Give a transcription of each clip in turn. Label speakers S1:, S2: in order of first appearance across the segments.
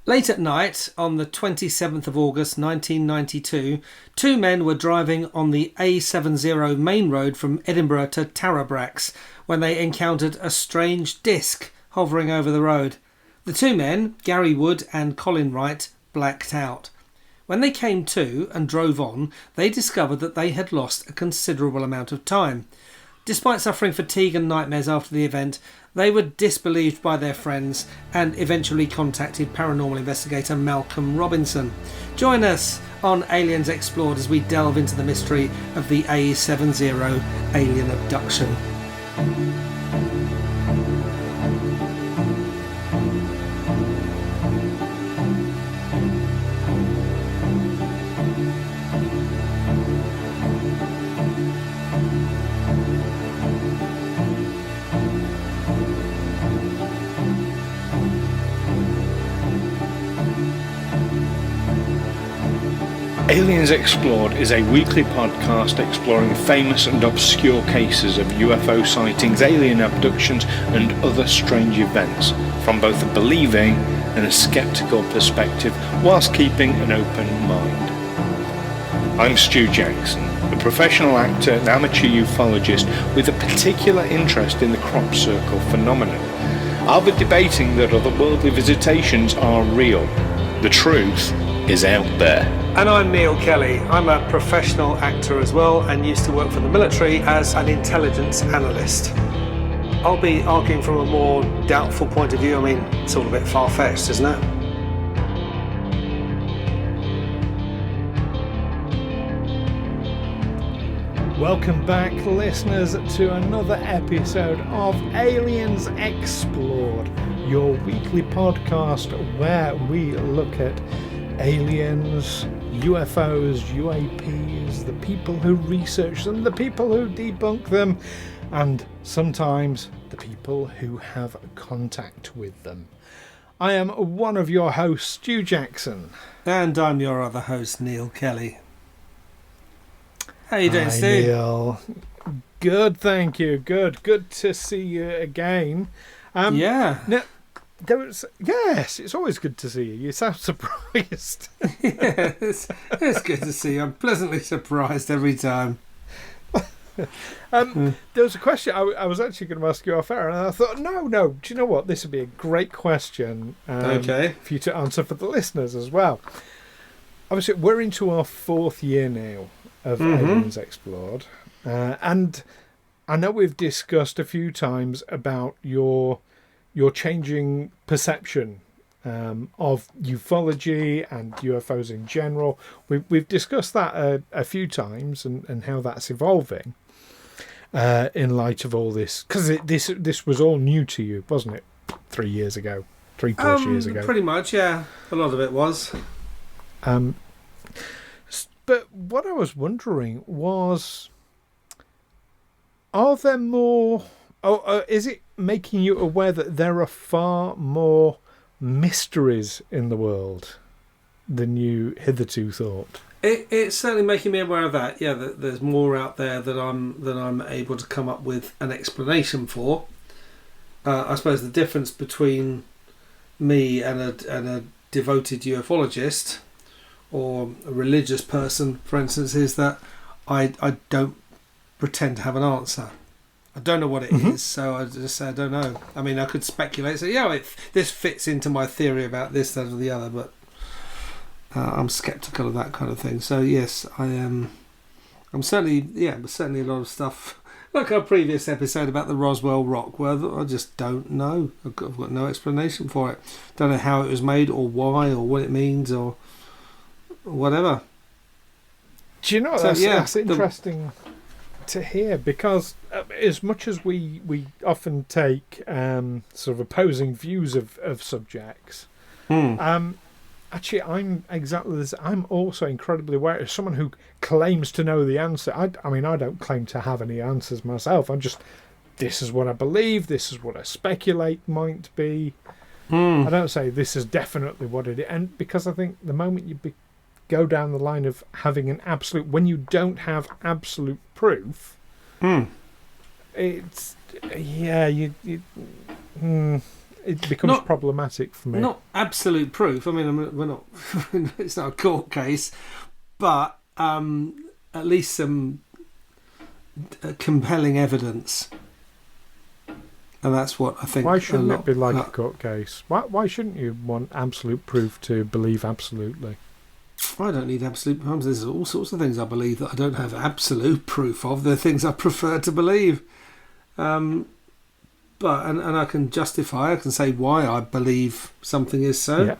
S1: Late at night, on the 27th of August 1992, two men were driving on the A70 main road from Edinburgh to Tarabrax when they encountered a strange disc hovering over the road. The two men, Gary Wood and Colin Wright, blacked out. When they came to and drove on, they discovered that they had lost a considerable amount of time. Despite suffering fatigue and nightmares after the event, they were disbelieved by their friends and eventually contacted paranormal investigator Malcolm Robinson. Join us on Aliens Explored as we delve into the mystery of the A70 alien abduction.
S2: Aliens Explored is a weekly podcast exploring famous and obscure cases of UFO sightings, alien abductions and other strange events from both a believing and a skeptical perspective whilst keeping an open mind. I'm Stu Jackson, a professional actor and amateur ufologist with a particular interest in the crop circle phenomenon. I'll be debating that otherworldly visitations are real. The truth is out there.
S1: And I'm Neil Kelly. I'm a professional actor as well and used to work for the military as an intelligence analyst. I'll be arguing from a more doubtful point of view. I mean, it's all a bit far-fetched, isn't it?
S3: Welcome back, listeners, to another episode of Aliens Explored, your weekly podcast where we look at aliens, UFOs, UAPs, the people who research them, the people who debunk them, and sometimes the people who have contact with them. I am one of your hosts, Stu Jackson.
S1: And I'm your other host, Neil Kelly. How you doing,
S3: Hi,
S1: Stu?
S3: Neil. Good, thank you. Good to see you again.
S1: Yeah.
S3: Now, yes, it's always good to see you. You sound surprised.
S1: Yeah, it's good to see you. I'm pleasantly surprised every time.
S3: There was a question I was actually going to ask you off air, and I thought, no, do you know what? This would be a great question
S1: Okay.
S3: for you to answer for the listeners as well. Obviously, we're into our 4th year now of Aliens Explored, and I know we've discussed a few times about your changing perception of ufology and UFOs in general. We've discussed that a few times and how that's evolving in light of all this. Because this was all new to you, wasn't it? 3 years ago, 3+ years ago.
S1: Pretty much, yeah. A lot of it was.
S3: But what I was wondering was, are there more... is it making you aware that there are far more mysteries in the world than you hitherto thought?
S1: It's certainly making me aware of that. Yeah, that there's more out there that I'm able to come up with an explanation for. I suppose the difference between me and a devoted ufologist or a religious person, for instance, is that I don't pretend to have an answer. I don't know what it is, so I just say I don't know. I mean, I could speculate, say, yeah, this fits into my theory about this, that, or the other, but I'm sceptical of that kind of thing. So yes, I am. I'm certainly a lot of stuff. Like our previous episode about the Roswell rock, where I just don't know. I've got no explanation for it. Don't know how it was made, or why, or what it means, or whatever.
S3: Do you know, that's interesting to hear, because as much as we often take sort of opposing views of subjects, actually I'm exactly this. I'm also incredibly aware as someone who claims to know the answer. I mean, I don't claim to have any answers myself. I'm just, this is what I believe, this is what I speculate might be. I don't say this is definitely what it is, and because I think the moment you go down the line of having an absolute, when you don't have absolute proof, it's it becomes problematic for me.
S1: Not absolute proof. I mean, we're not. It's not a court case, but at least some compelling evidence. And that's what I think.
S3: Why shouldn't it be like a court case? Why shouldn't you want absolute proof to believe absolutely?
S1: I don't need absolute proof. There's all sorts of things I believe that I don't have absolute proof of. They're things I prefer to believe. But I can justify. I can say why I believe something is so. Yeah.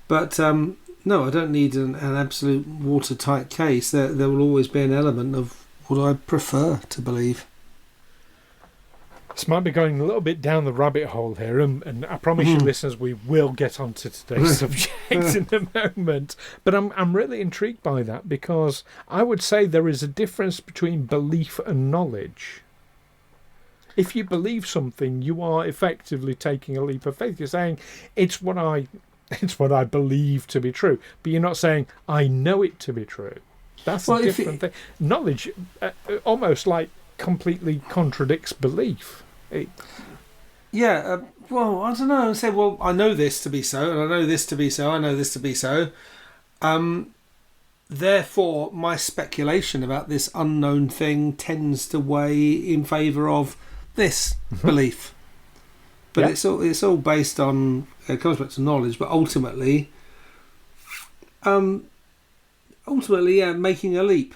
S1: But no, I don't need an absolute watertight case. There will always be an element of what I prefer to believe.
S3: This might be going a little bit down the rabbit hole here, and I promise you, listeners, we will get onto today's subject in a moment. But I'm really intrigued by that, because I would say there is a difference between belief and knowledge. If you believe something, you are effectively taking a leap of faith. You're saying it's what I believe to be true, but you're not saying I know it to be true. That's a different thing. Knowledge almost like completely contradicts belief.
S1: Well, I don't know. I say, well, I know this to be so, and I know this to be so, I know this to be so. Therefore, my speculation about this unknown thing tends to weigh in favour of this belief. But it's all based on, it comes back to knowledge, but ultimately, making a leap.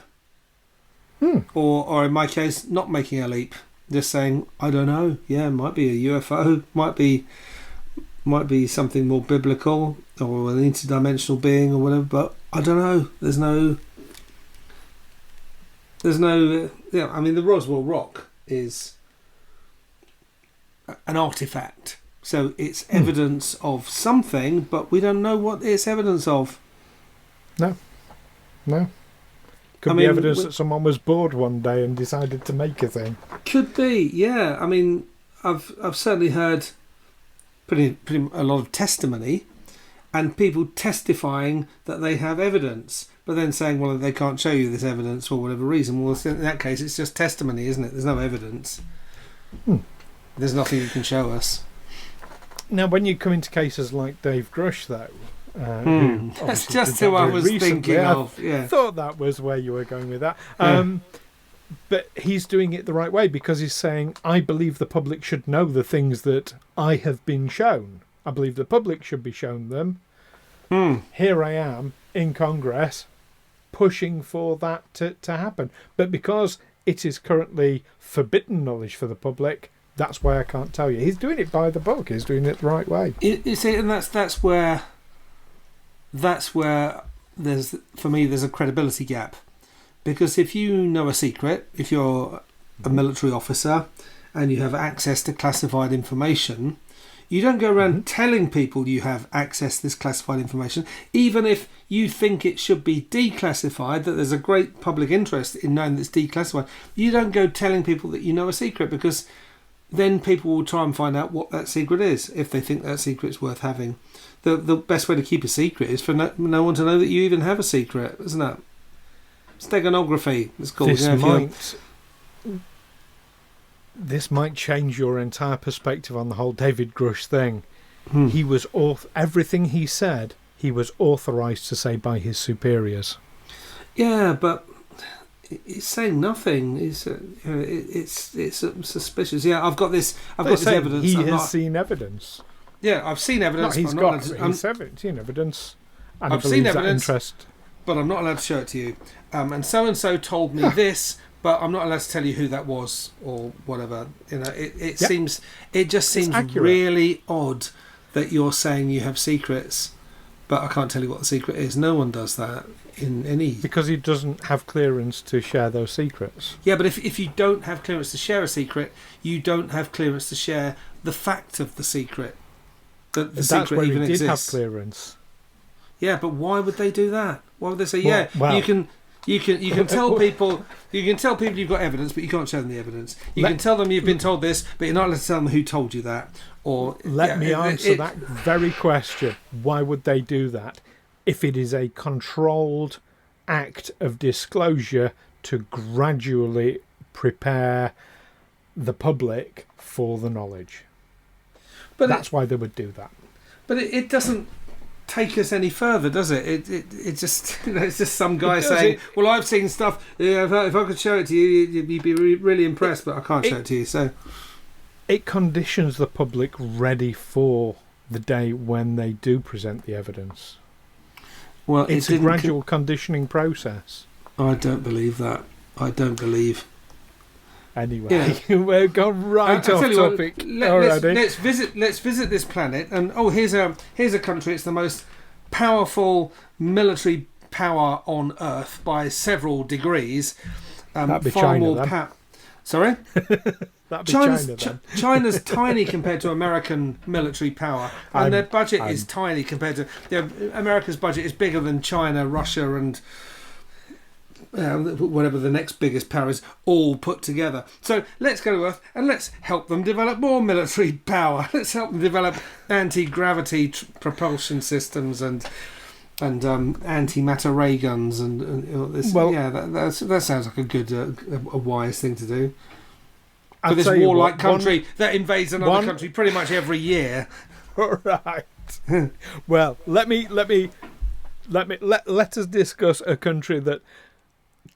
S1: Or in my case, not making a leap. Just saying, I don't know. Yeah, it might be a UFO, might be something more biblical or an interdimensional being or whatever. But I don't know. There's no. I mean, the Roswell Rock is an artifact, so it's evidence of something, but we don't know what it's evidence of.
S3: No. Could be evidence that someone was bored one day and decided to make a thing.
S1: Could be, yeah. I mean, I've certainly heard pretty a lot of testimony, and people testifying that they have evidence, but then saying, well, they can't show you this evidence for whatever reason. Well, in that case, it's just testimony, isn't it? There's no evidence. There's nothing you can show us.
S3: Now, when you come into cases like Dave Grush, though,
S1: that's just who I was thinking of.
S3: I thought that was where you were going with that. But he's doing it the right way, because he's saying, I believe the public should know the things that I have been shown. I believe the public should be shown them. Here I am in Congress pushing for that to happen. But because it is currently forbidden knowledge for the public, that's why I can't tell you. He's doing it by the book. He's doing it the right way.
S1: You see, and that's where there's a credibility gap, because if you know a secret, if you're a military officer and you have access to classified information, you don't go around telling people you have access to this classified information, even if you think it should be declassified, that there's a great public interest in knowing that it's declassified. You don't go telling people that you know a secret, because then people will try and find out what that secret is if they think that secret's worth having. The best way to keep a secret is for no one to know that you even have a secret, isn't it? Steganography, it's called.
S3: This might change your entire perspective on the whole David Grush thing. He was everything he said, he was authorised to say by his superiors.
S1: Yeah, but it's saying nothing. It's suspicious. Yeah, I've got this evidence.
S3: He has seen evidence.
S1: Yeah, I've seen evidence.
S3: He's seen evidence. And
S1: I've seen evidence,
S3: interest.
S1: But I'm not allowed to show it to you. And so told me this, but I'm not allowed to tell you who that was or whatever. You know, it just seems really odd that you're saying you have secrets, but I can't tell you what the secret is. No one does that in any...
S3: Because he doesn't have clearance to share those secrets.
S1: Yeah, but if you don't have clearance to share a secret, you don't have clearance to share the fact of the secret. That the
S3: That's
S1: secret
S3: where
S1: even
S3: he did
S1: exists.
S3: have clearance.
S1: Yeah, but why would they do that? Why would they say, you can tell people you've got evidence, but you can't show them the evidence. You can tell them you've been told this, but you're not allowed to tell them who told you that. Or
S3: let me answer that very question. Why would they do that? If it is a controlled act of disclosure to gradually prepare the public for the knowledge.
S1: But
S3: that's why they would do that.
S1: But it doesn't take us any further, does it? It just, it's just some guy saying, well, I've seen stuff. Yeah, if I could show it to you, you'd be really impressed, but I can't show it to you. So
S3: it conditions the public ready for the day when they do present the evidence.
S1: Well,
S3: it's a gradual conditioning process.
S1: I don't believe that. I don't believe.
S3: Anyway, we're gone right off topic already.
S1: Let's visit this planet, and here's a country. It's the most powerful military power on Earth by several degrees.
S3: That'd be China, then.
S1: Sorry?
S3: That'd be China, then.
S1: China's tiny compared to American military power, and their budget is tiny compared to... America's budget is bigger than China, Russia, and whatever the next biggest power is, all put together. So let's go to Earth and let's help them develop more military power. Let's help them develop anti-gravity propulsion systems and anti-matter ray guns and this. Well, that sounds like a good, a wise thing to do. For this warlike country that invades another country pretty much every year.
S3: All right. Well, let us discuss a country that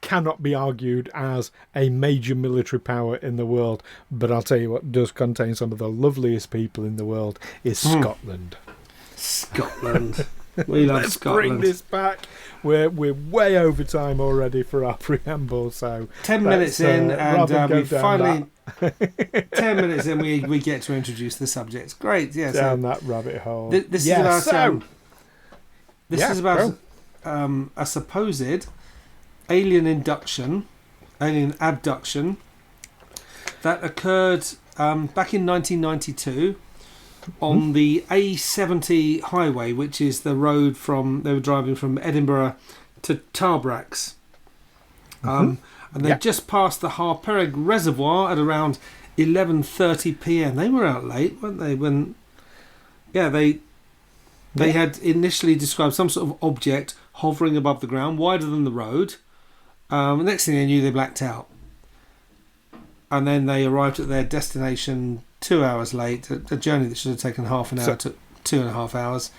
S3: cannot be argued as a major military power in the world, but I'll tell you what does contain some of the loveliest people in the world is Scotland.
S1: Scotland. We love
S3: Let's
S1: Scotland.
S3: Bring this back. We're way over time already for our preamble, so
S1: 10 minutes in, and we finally 10 minutes in we get to introduce the subject. Great, yeah.
S3: Down that rabbit hole.
S1: This is about a supposed alien abduction that occurred back in 1992 on the A70 highway, which is the road they were driving from Edinburgh to Tarabrax. And they just passed the Harperig Reservoir at around 11:30 p.m. They were out late, weren't they? They had initially described some sort of object hovering above the ground, wider than the road. The next thing they knew, they blacked out. And then they arrived at their destination 2 hours late. A journey that should have taken half an hour took 2.5 hours.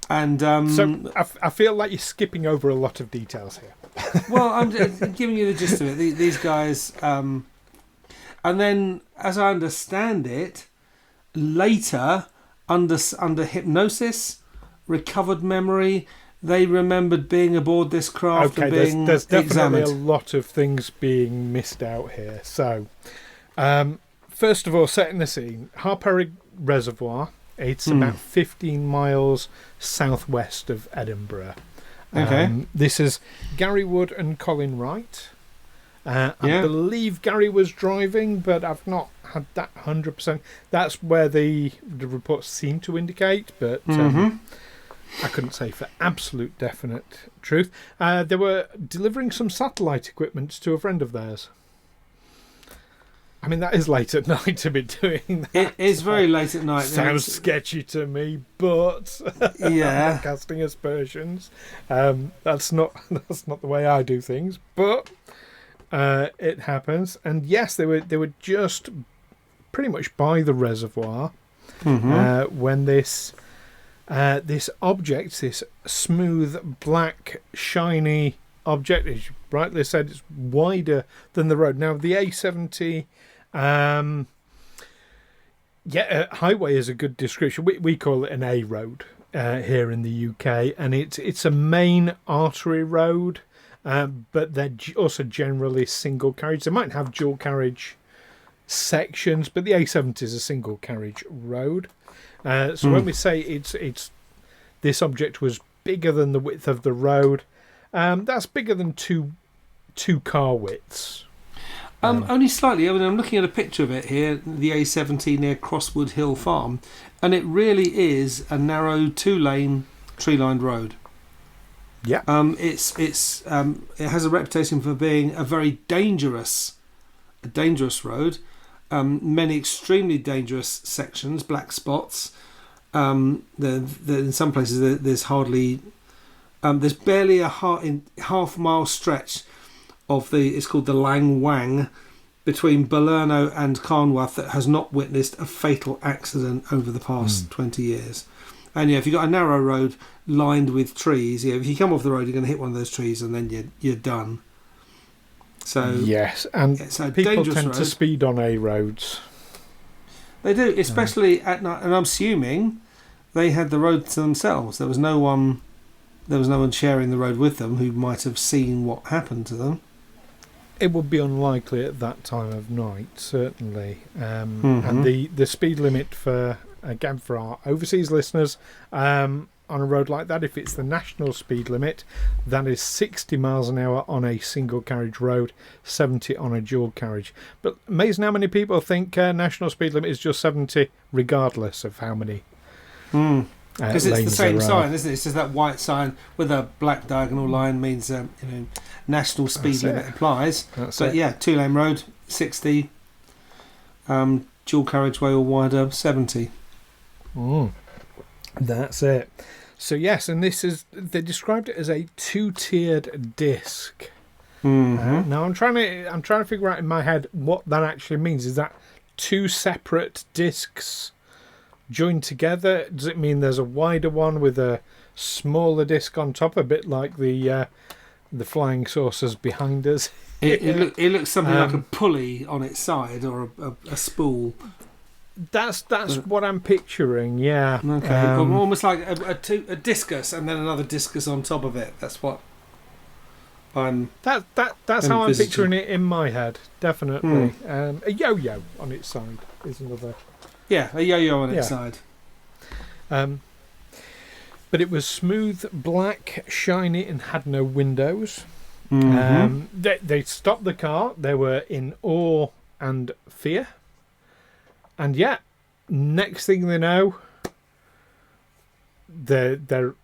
S1: And
S3: so I feel like you're skipping over a lot of details here.
S1: Well, I'm giving you the gist of it. These guys... and then, as I understand it, later, under hypnosis, recovered memory... They remembered being aboard this craft and being
S3: there's definitely
S1: examined.
S3: A lot of things being missed out here. So, first of all, setting the scene, Harperig Reservoir, it's about 15 miles southwest of Edinburgh.
S1: Okay.
S3: This is Gary Wood and Colin Wright. I believe Gary was driving, but I've not had that 100%. That's where the reports seem to indicate, but... I couldn't say for absolute definite truth. They were delivering some satellite equipment to a friend of theirs. I mean, that is late at night to be doing that.
S1: It is very late at night.
S3: Sounds sketchy to me, but
S1: yeah,
S3: I'm not casting aspersions. That's not the way I do things, but it happens. And yes, they were just pretty much by the reservoir when this object, this smooth, black, shiny object, as you rightly said, it's wider than the road. Now, the A70, highway is a good description. We call it an A road here in the UK, and it's a main artery road, but they're also generally single carriage. They might have dual carriage sections, but the A70 is a single carriage road. So when we say it's this object was bigger than the width of the road, that's bigger than two car widths.
S1: Only slightly. I mean, I'm looking at a picture of it here, the A70 near Crosswood Hill Farm, and it really is a narrow 2-lane tree-lined road.
S3: Yeah.
S1: It has a reputation for being a very dangerous road. Many extremely dangerous sections, black spots. In some places there's hardly, there's barely a half mile stretch of it's called the Lang Wang between Balerno and Carnwath that has not witnessed a fatal accident over the past 20 years. And if you've got a narrow road lined with trees, if you come off the road, you're going to hit one of those trees and then you're done. So
S3: yes, and people tend to speed on A roads.
S1: They do, especially at night. And I'm assuming they had the road to themselves. There was no one sharing the road with them who might have seen what happened to them.
S3: It would be unlikely at that time of night, certainly. And the speed limit for our overseas listeners, on a road like that, if it's the national speed limit, that is 60 miles an hour on a single carriage road, 70 on a dual carriage. But amazing how many people think national speed limit is just 70 regardless of how many
S1: because it's the same sign, isn't it? It's just that white sign with a black diagonal line means national speed limit applies. But 2-lane road 60, dual carriageway or wider 70.
S3: That's it. So yes, and they described it as a 2-tiered disc. Now I'm trying to figure out in my head what that actually means. Is that 2 separate discs joined together? Does it mean there's a wider one with a smaller disc on top, a bit like the flying saucers behind us?
S1: It looks something like a pulley on its side or a spool.
S3: That's what I'm picturing. Yeah.
S1: Okay. Almost like a discus and then another discus on top of it. That's what I'm.
S3: That's how I'm picturing it in my head. Definitely. A yo-yo on its side is another.
S1: Yeah, a yo-yo on its side.
S3: But it was smooth, black, shiny, and had no windows. They stopped the car. They were in awe and fear. And next thing they know, they've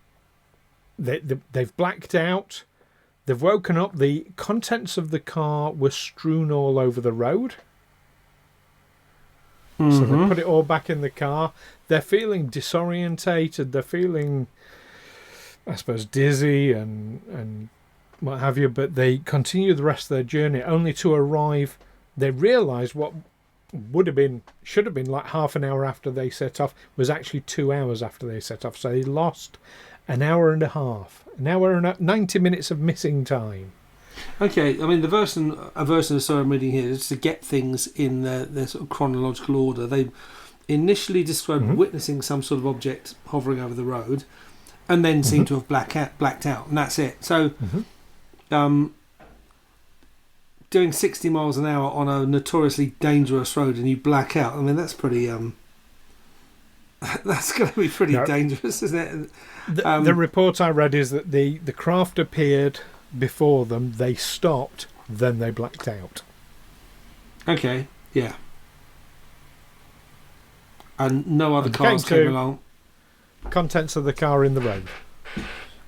S3: blacked out. They've woken up. The contents of the car were strewn all over the road. So they put it all back in the car. They're feeling disorientated. They're feeling, I suppose, dizzy and what have you. But they continue the rest of their journey, only to arrive. They realise what should have been like half an hour after they set off was actually 2 hours after they set off. So they lost an hour and a half, 90 minutes of missing time.
S1: Okay, I mean the version of the story I'm reading here is to get things in their sort of chronological order. They initially described witnessing some sort of object hovering over the road, and then seem to have blacked out, and that's it. So, doing 60 miles an hour on a notoriously dangerous road and you black out, I mean that's pretty that's going to be pretty dangerous, isn't it?
S3: The report I read is that the craft appeared before them, they stopped, then they blacked out.
S1: Okay, yeah. And no other cars came along.
S3: Contents of the car in the road.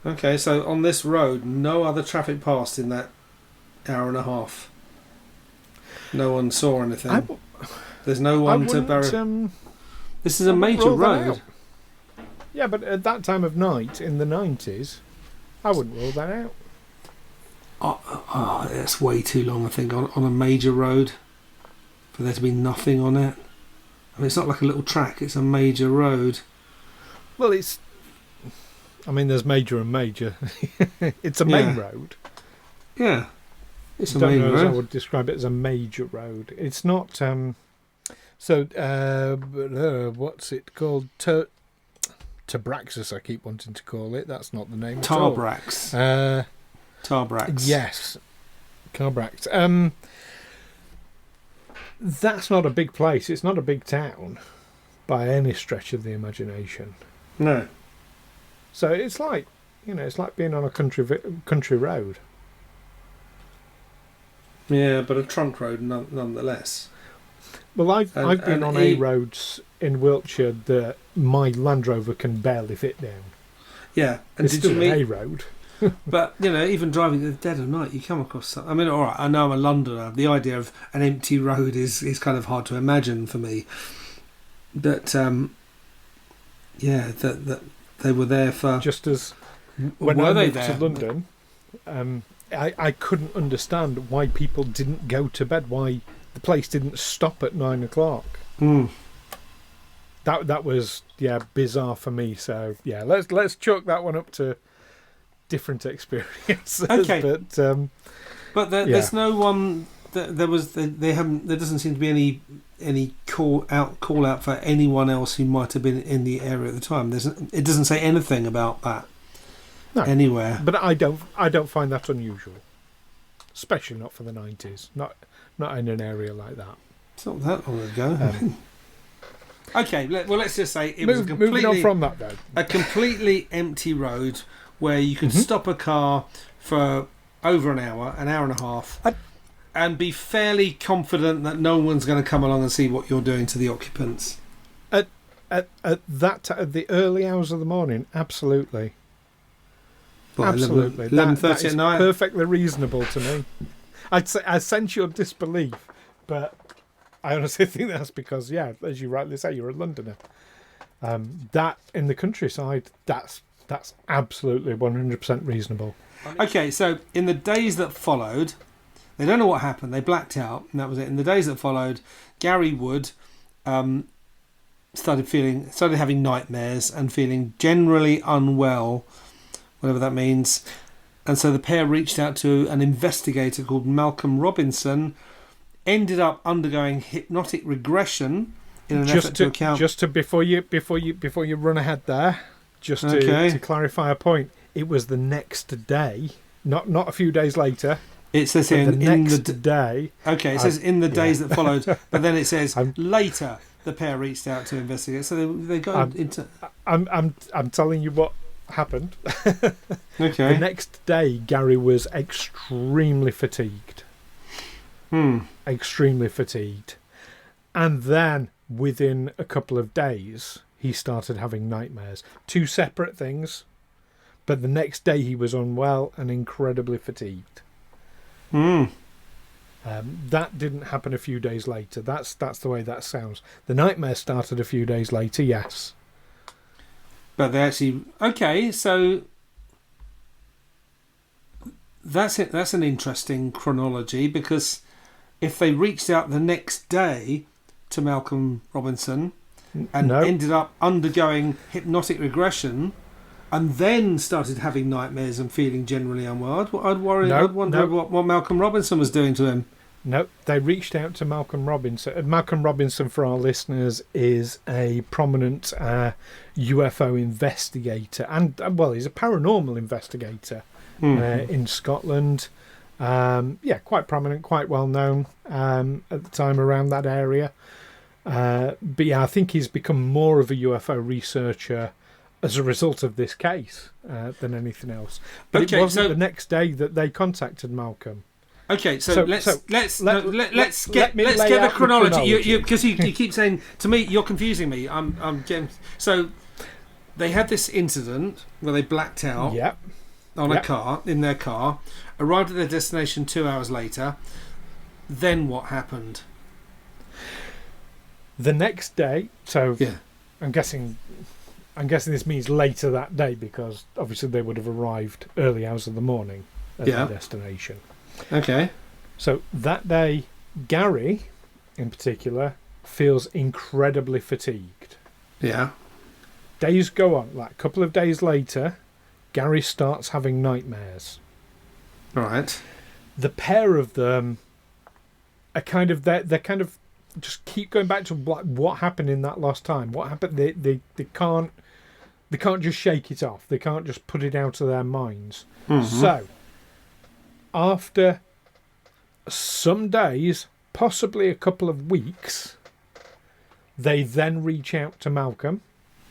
S1: Okay, so on this road, no other traffic passed in that hour and a half. No one saw anything. There's no one to bury. This is a major road.
S3: Yeah, but at that time of night in the 90s, I wouldn't rule that out.
S1: That's way too long, I think, on a major road for there to be nothing on it. I mean, it's not like a little track, it's a major road.
S3: Well, there's major and major. It's a main road.
S1: Yeah. It's a main road.
S3: I would describe it as a major road. It's not... what's it called? Tarabrax, I keep wanting to call it. That's not the name.
S1: Tarabrax. Tarabrax.
S3: Yes. Tarabrax. That's not a big place. It's not a big town by any stretch of the imagination.
S1: No.
S3: So it's like, it's like being on a country road.
S1: Yeah, but a trunk road nonetheless.
S3: Well, I've been on A roads in Wiltshire that my Land Rover can barely fit down.
S1: Yeah, and
S3: it's still an A road.
S1: But even driving in the dead of night, you come across something. I mean, all right, I know I'm a Londoner. The idea of an empty road is kind of hard to imagine for me. But that they were there for.
S3: Just as when I moved to London, I couldn't understand why people didn't go to bed. Why the place didn't stop at 9 o'clock. That was bizarre for me. So yeah, let's chalk that one up to different experiences.
S1: Okay,
S3: but
S1: there's no one. They haven't. There doesn't seem to be any call out for anyone else who might have been in the area at the time. It doesn't say anything about that anywhere.
S3: But I don't find that unusual, especially not for the 90s. Not in an area like that.
S1: It's not that long ago. Okay, let's just say it was
S3: moving on from that though.
S1: A completely empty road where you could stop a car for over an hour and a half, and be fairly confident that no one's going to come along and see what you're doing to the occupants.
S3: At the early hours of the morning, absolutely.
S1: Well,
S3: absolutely.
S1: 11:30 at night.
S3: Perfectly reasonable to me. I sense your disbelief, but I honestly think that's because, as you rightly say, you're a Londoner. That in the countryside, that's absolutely 100% reasonable.
S1: Okay, so in the days that followed, they don't know what happened. They blacked out, and that was it. In the days that followed, Gary Wood started having nightmares and feeling generally unwell, whatever that means. And so the pair reached out to an investigator called Malcolm Robinson. Ended up undergoing hypnotic regression in an effort to account.
S3: Before you run ahead there, to clarify a point, it was the next day, not a few days later.
S1: It says here
S3: in the day.
S1: Okay, it says in the days that followed, but then it says later the pair reached out to investigate. So they got into.
S3: I'm telling you what happened.
S1: Okay.
S3: The next day, Gary was extremely fatigued. Extremely fatigued, and then within a couple of days he started having nightmares. Two separate things, but the next day he was unwell and incredibly fatigued. That didn't happen a few days later. That's the way that sounds. The nightmare started a few days later, yes,
S1: but they actually so that's it. That's an interesting chronology, because if they reached out the next day to Malcolm Robinson and ended up undergoing hypnotic regression and then started having nightmares and feeling generally unwell, I'd wonder what Malcolm Robinson was doing to him.
S3: No, they reached out to Malcolm Robinson. Malcolm Robinson, for our listeners, is a prominent UFO investigator, and he's a paranormal investigator in Scotland. Quite prominent, quite well known at the time around that area. But I think he's become more of a UFO researcher as a result of this case than anything else. But it wasn't the next day that they contacted Malcolm.
S1: Okay, so let's get the chronology. Because you keep saying to me, you're confusing me. I'm getting, so they had this incident where they blacked out. In their car, arrived at their destination 2 hours later. Then what happened?
S3: The next day, I'm guessing this means later that day, because obviously they would have arrived early hours of the morning at their destination.
S1: Okay.
S3: So that day, Gary, in particular, feels incredibly fatigued.
S1: Yeah.
S3: Days go on. Like a couple of days later, Gary starts having nightmares.
S1: Right.
S3: The pair of them are kind of just keep going back to what happened in that last time. What happened? They can't just shake it off. They can't just put it out of their minds. Mm-hmm. So after some days, possibly a couple of weeks, they then reach out to Malcolm.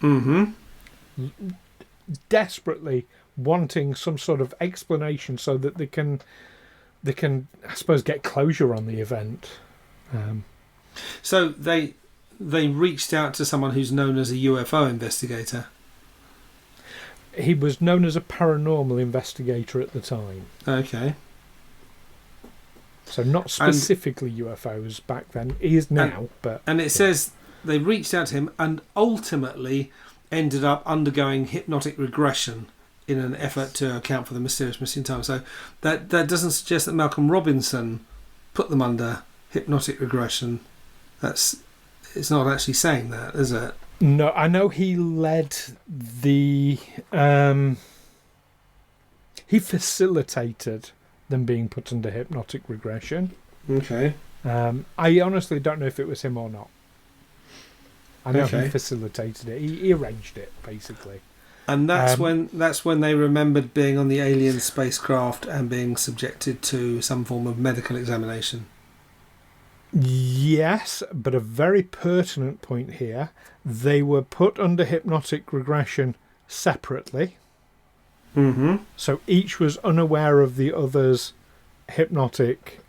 S1: Mm-hmm.
S3: Desperately wanting some sort of explanation so that they can I suppose get closure on the event.
S1: So they reached out to someone who's known as a UFO investigator.
S3: He was known as a paranormal investigator at the time.
S1: Okay.
S3: So not specifically UFOs back then. He is now,
S1: and it says they reached out to him and ultimately ended up undergoing hypnotic regression in an effort to account for the mysterious missing time. So that doesn't suggest that Malcolm Robinson put them under hypnotic regression. It's not actually saying that, is it?
S3: No, I know he led the... he facilitated them being put under hypnotic regression.
S1: Okay.
S3: I honestly don't know if it was him or not. I know he facilitated it. He arranged it, basically.
S1: And that's when they remembered being on the alien spacecraft and being subjected to some form of medical examination.
S3: Yes, but a very pertinent point here. They were put under hypnotic regression separately.
S1: Mm-hmm.
S3: So each was unaware of the other's hypnotic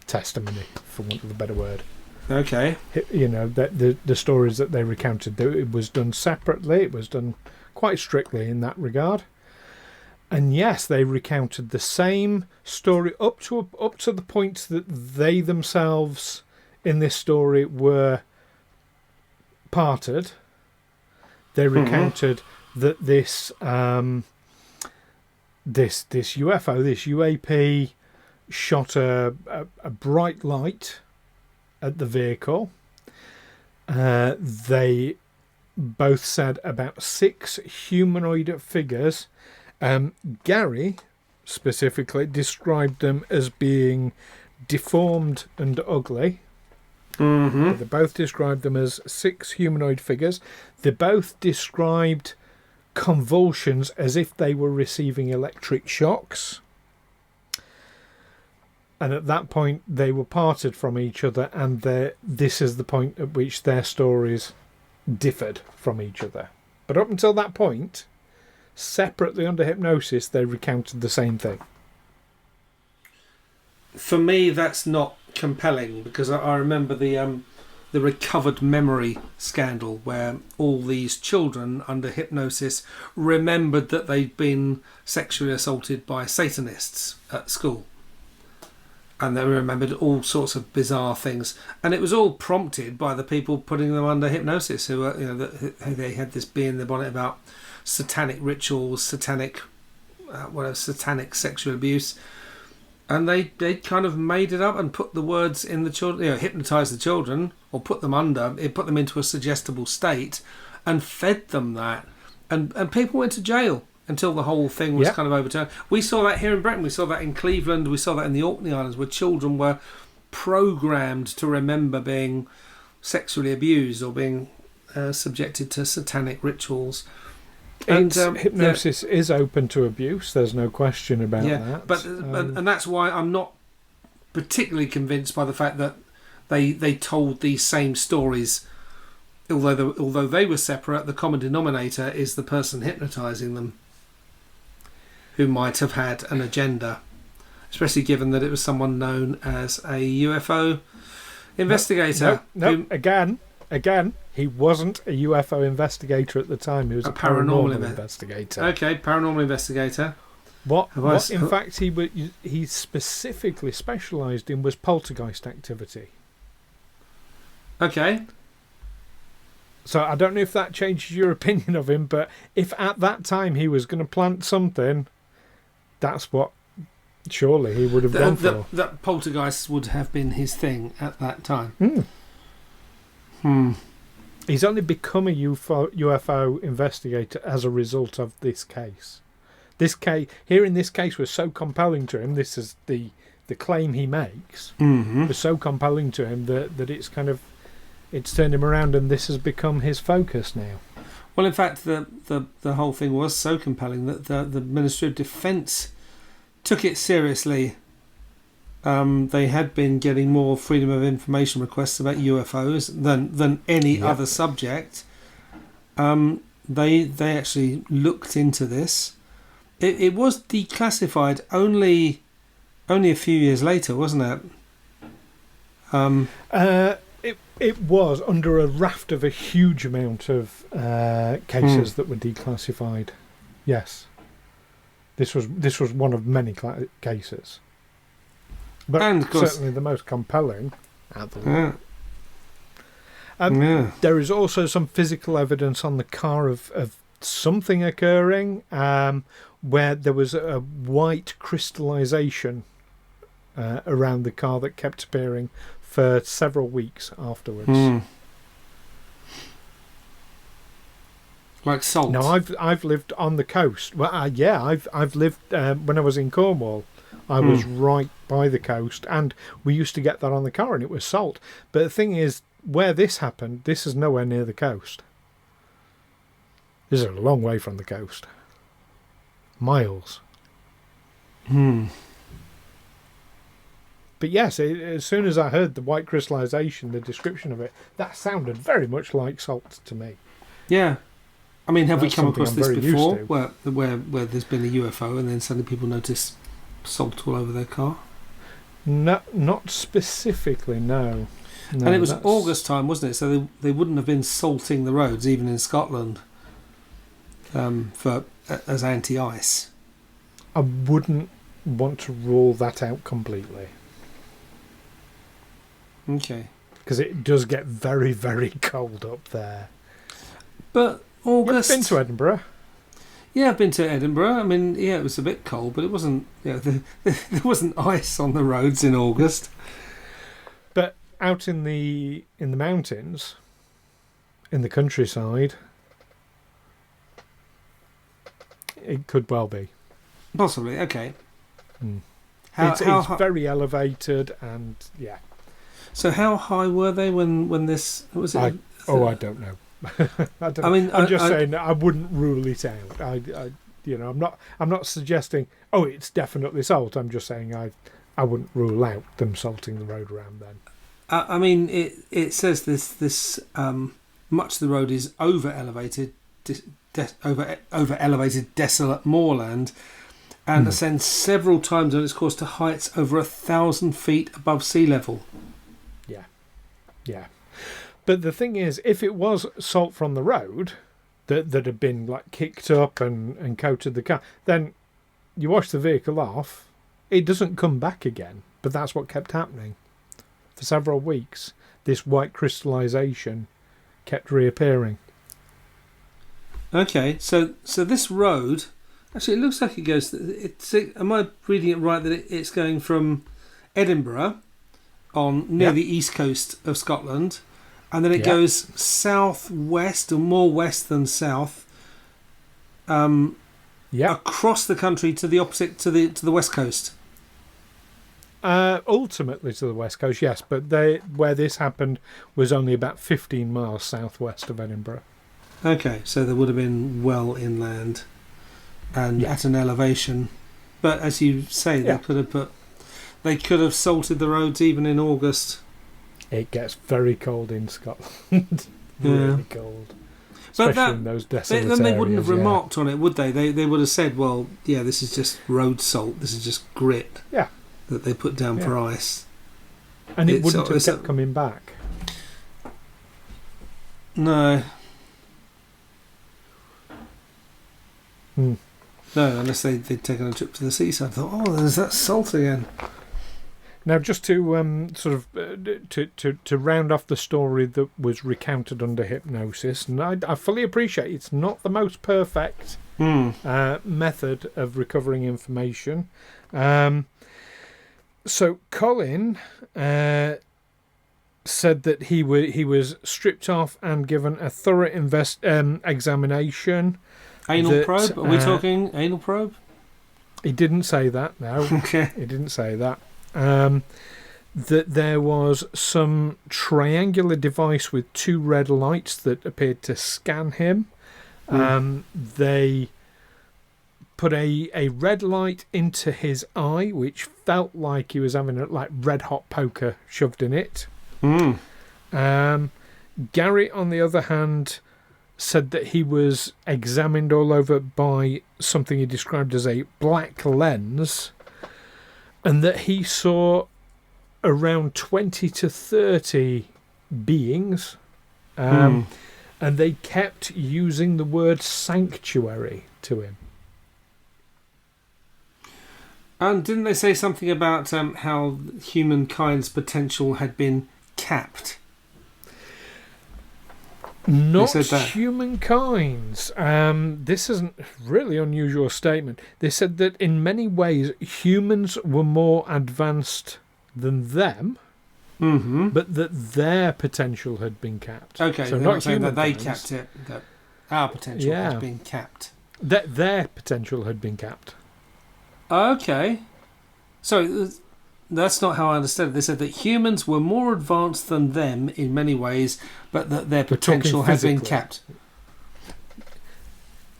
S3: testimony, for want of a better word.
S1: Okay.
S3: You know, that the stories that they recounted, it was done separately. It was done quite strictly in that regard. And yes, they recounted the same story up to the point that they themselves in this story were parted. They recounted that this UFO, this UAP, shot a bright light at the vehicle. They both said about 6 humanoid figures. Gary specifically described them as being deformed and ugly.
S1: Mm-hmm.
S3: They both described them as 6 humanoid figures. They both described convulsions as if they were receiving electric shocks. And at that point, they were parted from each other, and this is the point at which their stories differed from each other. But up until that point, separately under hypnosis, they recounted the same thing.
S1: For me, that's not compelling, because I remember the recovered memory scandal, where all these children under hypnosis remembered that they'd been sexually assaulted by Satanists at school. And they remembered all sorts of bizarre things, and it was all prompted by the people putting them under hypnosis, who were, who they had this bee in the bonnet about satanic rituals, satanic sexual abuse, and they kind of made it up and put the words in the children, hypnotised the children, or put them into a suggestible state, and fed them that, and people went to jail until the whole thing was kind of overturned. We saw that here in Britain. We saw that in Cleveland. We saw that in the Orkney Islands, where children were programmed to remember being sexually abused or being subjected to satanic rituals. And
S3: hypnosis is open to abuse. There's no question about that.
S1: But and that's why I'm not particularly convinced by the fact that they told these same stories. Although they were separate, the common denominator is the person hypnotising them, who might have had an agenda, especially given that it was someone known as a UFO investigator.
S3: No, again, he wasn't a UFO investigator at the time. He was a paranormal investigator.
S1: Okay, paranormal investigator.
S3: What in fact he specifically specialised in was poltergeist activity.
S1: Okay.
S3: So I don't know if that changes your opinion of him, but if at that time he was going to plant something, that's what surely he would have gone for.
S1: That poltergeist would have been his thing at that time.
S3: He's only become a UFO investigator as a result of this case. This case was so compelling to him. This is the claim he makes. Was so compelling to him that it's kind of turned him around, and this has become his focus now.
S1: Well, in fact, the whole thing was so compelling that the Ministry of Defence took it seriously. They had been getting more freedom of information requests about UFOs than any other subject. They actually looked into this. It was declassified only a few years later, wasn't it?
S3: It was under a raft of a huge amount of cases that were declassified. Yes, this was one of many cases, but certainly the most compelling out there. There is also some physical evidence on the car of something occurring, where there was a white crystallization around the car that kept appearing for several weeks afterwards.
S1: Like salt.
S3: Now I've lived on the coast. Well, I've lived when I was in Cornwall. I was right by the coast, and we used to get that on the car, and it was salt. But the thing is, where this happened, this is nowhere near the coast. This is a long way from the coast. Miles. But yes, as soon as I heard the white crystallisation, the description of it, that sounded very much like salt to me.
S1: Yeah. I mean, have we come across this before, where there's been a UFO and then suddenly people notice salt all over their car?
S3: No, not specifically, no.
S1: And it was August time, wasn't it? So they wouldn't have been salting the roads, even in Scotland, as anti-ice.
S3: I wouldn't want to rule that out completely.
S1: Okay.
S3: Because it does get very, very cold up there.
S1: But August...
S3: You've been to Edinburgh?
S1: Yeah, I've been to Edinburgh. I mean, yeah, it was a bit cold, but it wasn't... there wasn't ice on the roads in August.
S3: But out in the mountains, in the countryside, it could well be.
S1: Possibly, okay.
S3: It's very elevated, and yeah.
S1: So how high were they when this was it?
S3: I don't know. I'm just saying that I wouldn't rule it out. I'm not suggesting. Oh, it's definitely salt. I'm just saying I wouldn't rule out them salting the road around then.
S1: I mean, it says this much of the road is over elevated, desolate moorland, and ascends several times on its course to heights over 1,000 feet above sea level.
S3: Yeah. But the thing is, if it was salt from the road that had been like kicked up and coated the car, then you wash the vehicle off, it doesn't come back again. But that's what kept happening. For several weeks, this white crystallisation kept reappearing.
S1: Okay, so this road, actually it looks like it goes, am I reading it right that it's going from Edinburgh on near the east coast of Scotland, and then it goes southwest, or more west than south, across the country to the opposite, to the west coast.
S3: Ultimately to the west coast, yes, but where this happened was only about 15 miles southwest of Edinburgh.
S1: Okay, so they would have been well inland and at an elevation, but as you say, they could have salted the roads even in August.
S3: It gets very cold in Scotland. Really cold. Especially in those desolate areas.
S1: Then they wouldn't have remarked on it, would they? They would have said, well, yeah, this is just road salt. This is just grit that they put down for ice.
S3: And it wouldn't have kept coming back.
S1: No. No, unless they'd taken a trip to the seaside. I thought, oh, there's that salt again.
S3: Now, just to to round off the story that was recounted under hypnosis, and I fully appreciate it's not the most perfect method of recovering information. So Colin said that he was stripped off and given a thorough examination.
S1: Anal probe? Are we talking anal probe?
S3: He didn't say that. No,
S1: okay.
S3: He didn't say that. That there was some triangular device with two red lights that appeared to scan him. They put a red light into his eye, which felt like he was having a red hot poker shoved in it. Gary, on the other hand, said that he was examined all over by something he described as a black lens, and that he saw around 20 to 30 beings, and they kept using the word sanctuary to him.
S1: And didn't they say something about how humankind's potential had been capped?
S3: Not humankind. This is a really unusual statement. They said that in many ways humans were more advanced than them, but that their potential had been capped.
S1: Okay,
S3: so
S1: not saying that they capped it, that our potential has been capped.
S3: That their potential had been capped.
S1: Okay. So that's not how I understood it. They said that humans were more advanced than them in many ways, but that their potential had been capped.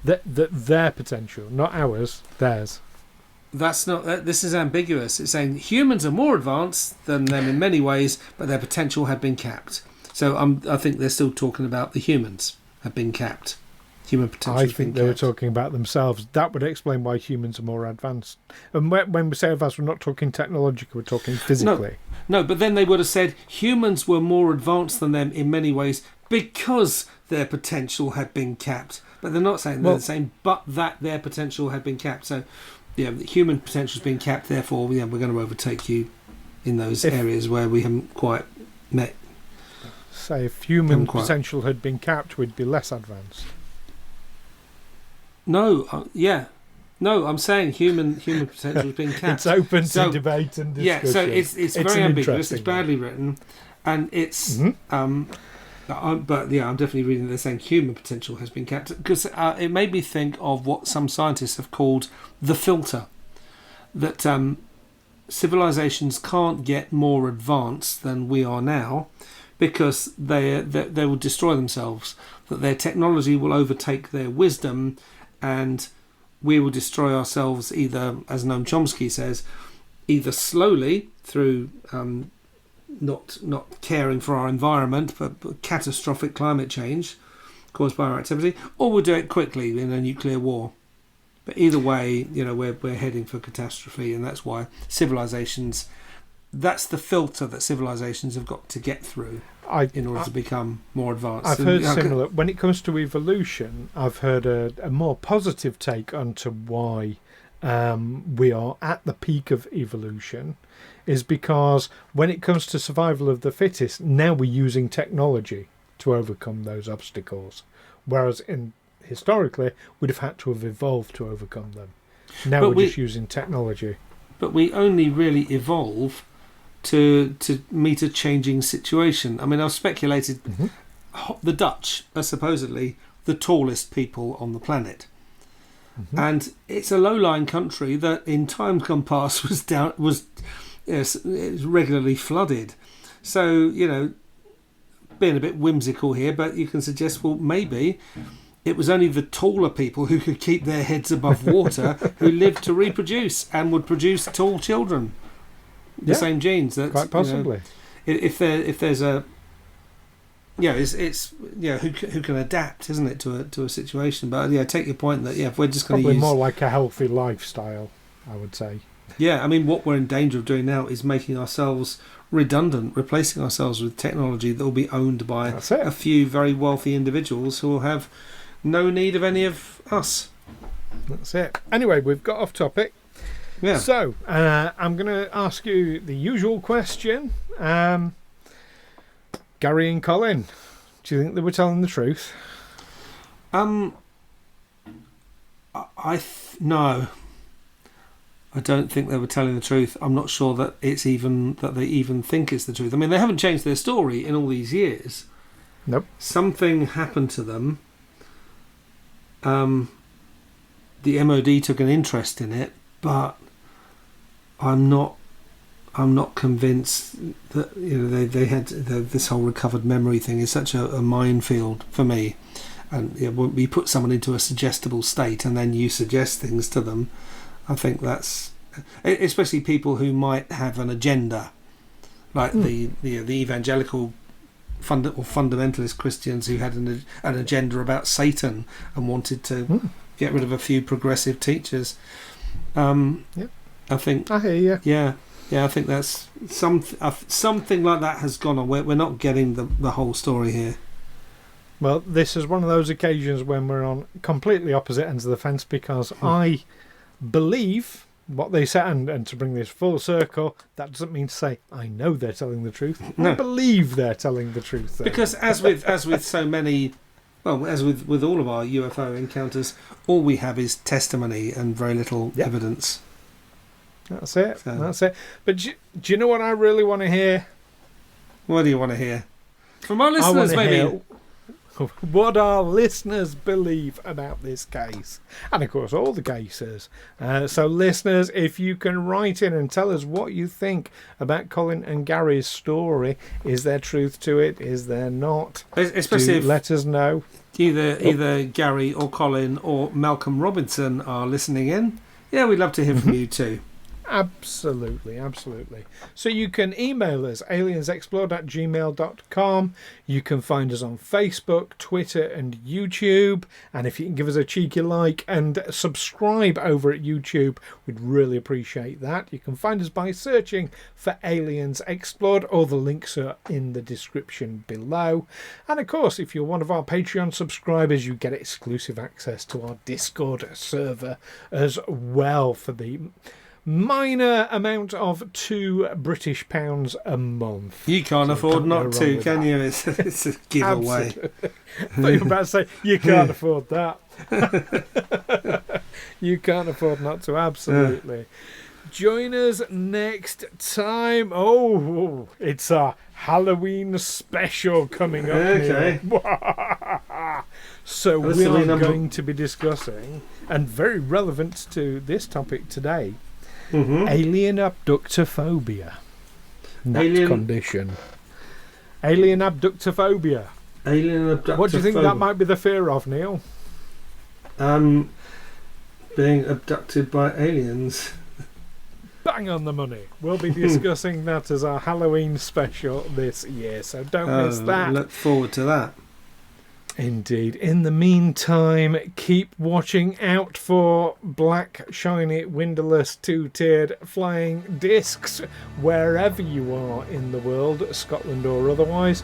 S3: That their potential, not ours, theirs.
S1: That's not. This is ambiguous. It's saying humans are more advanced than them in many ways, but their potential had been capped. So I think they're still talking about the humans have been capped. Human potential.
S3: I think they were talking about themselves. That would explain why humans are more advanced. And when we say advanced, we're not talking technologically, we're talking physically.
S1: No, but then they would have said humans were more advanced than them in many ways because their potential had been capped. But they're not saying they're saying, but that their potential had been capped. So, the human potential has been capped. Therefore, we're going to overtake you in those areas where we haven't quite met.
S3: Say, if human potential had been capped, we'd be less advanced.
S1: No, no. I'm saying human potential has been capped.
S3: It's open to debate and discussion.
S1: Yeah, so it's very ambiguous. It's badly written, and it's. I'm definitely reading. They're saying human potential has been capped because it made me think of what some scientists have called the filter. That civilizations can't get more advanced than we are now, because they will destroy themselves. That their technology will overtake their wisdom. And we will destroy ourselves either, as Noam Chomsky says, either slowly through not caring for our environment, but catastrophic climate change caused by our activity, or we'll do it quickly in a nuclear war. But either way, we're heading for catastrophe, and that's why civilizations. That's the filter that civilizations have got to get through in order to become more advanced.
S3: I've heard similar. When it comes to evolution, I've heard a more positive take onto why we are at the peak of evolution is because when it comes to survival of the fittest, now we're using technology to overcome those obstacles. Whereas historically, we'd have had to have evolved to overcome them. Now we're just using technology.
S1: But we only really evolve to meet a changing situation. I mean, I've speculated the Dutch are supposedly the tallest people on the planet. And it's a low-lying country that in times gone past was regularly flooded. So, being a bit whimsical here, but you can suggest, well, maybe it was only the taller people who could keep their heads above water who lived to reproduce and would produce tall children. The same genes. That's,
S3: quite possibly.
S1: If there's a it's who can adapt, isn't it, to a situation? But take your point that if we're just going to use
S3: more like a healthy lifestyle, I would say.
S1: Yeah, I mean, what we're in danger of doing now is making ourselves redundant, replacing ourselves with technology that will be owned by a few very wealthy individuals who will have no need of any of us.
S3: That's it. Anyway, we've got off topic.
S1: Yeah.
S3: So, I'm going to ask you the usual question. Gary and Colin, do you think they were telling the truth?
S1: No. I don't think they were telling the truth. I'm not sure that they even think it's the truth. I mean, they haven't changed their story in all these years.
S3: Nope.
S1: Something happened to them. The MOD took an interest in it, but I'm not convinced that they had this whole recovered memory thing is such a minefield for me. And when we put someone into a suggestible state and then you suggest things to them, I think that's especially people who might have an agenda, like the evangelical fundamentalist Christians who had an agenda about Satan and wanted to get rid of a few progressive teachers. I think
S3: I hear you.
S1: Yeah, I think that's something like that has gone on. We're not getting the whole story here.
S3: Well, this is one of those occasions when we're on completely opposite ends of the fence, because I believe what they say, and to bring this full circle, that doesn't mean to say I know they're telling the truth.
S1: No.
S3: I believe they're telling the truth. Though.
S1: Because as with so many, well, as with all of our UFO encounters, all we have is testimony and very little evidence.
S3: That's it. So. That's it. But do you know what I really want to hear?
S1: What do you want to hear? From our listeners, maybe.
S3: What our listeners believe about this case, and of course all the cases. So listeners, if you can write in and tell us what you think about Colin and Gary's story, is there truth to it, is there not?
S1: Especially if
S3: let us know.
S1: Either Gary or Colin or Malcolm Robinson are listening in. Yeah, we'd love to hear from you too.
S3: Absolutely. So you can email us, aliensexplored@gmail.com. You can find us on Facebook, Twitter and YouTube. And if you can give us a cheeky like and subscribe over at YouTube, we'd really appreciate that. You can find us by searching for Aliens Explored. All the links are in the description below. And of course, if you're one of our Patreon subscribers, you get exclusive access to our Discord server as well for the minor amount of £2 a month.
S1: You can't afford not to, can you? It's a giveaway.
S3: I thought you were about to say, you can't afford that. You can't afford not to, absolutely. Join us next time. Oh, it's a Halloween special coming up.
S1: Okay.
S3: So we are going to be discussing, and very relevant to this topic today, alien abductophobia. Condition. Alien abductophobia.
S1: Alien abductophobia.
S3: What do you think that might be the fear of, Neil?
S1: Being abducted by aliens.
S3: Bang on the money. We'll be discussing that as our Halloween special this year, so don't miss that.
S1: Look forward to that.
S3: Indeed. In the meantime, keep watching out for black, shiny, windowless, two-tiered flying discs wherever you are in the world, Scotland or otherwise.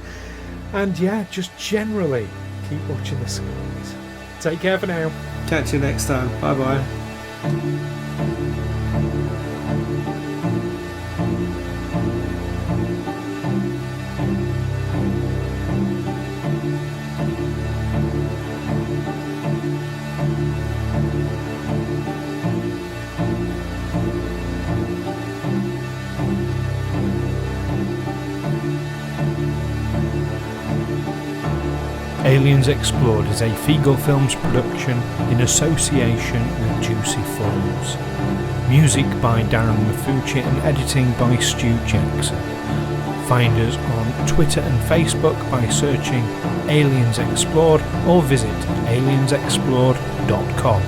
S3: And yeah, just generally keep watching the skies. Take care for now.
S1: Catch you next time. Bye-bye.
S2: Aliens Explored is a Feagle Films production in association with Juicy Falls. Music by Darren Mafucci and editing by Stu Jackson. Find us on Twitter and Facebook by searching Aliens Explored or visit aliensexplored.com.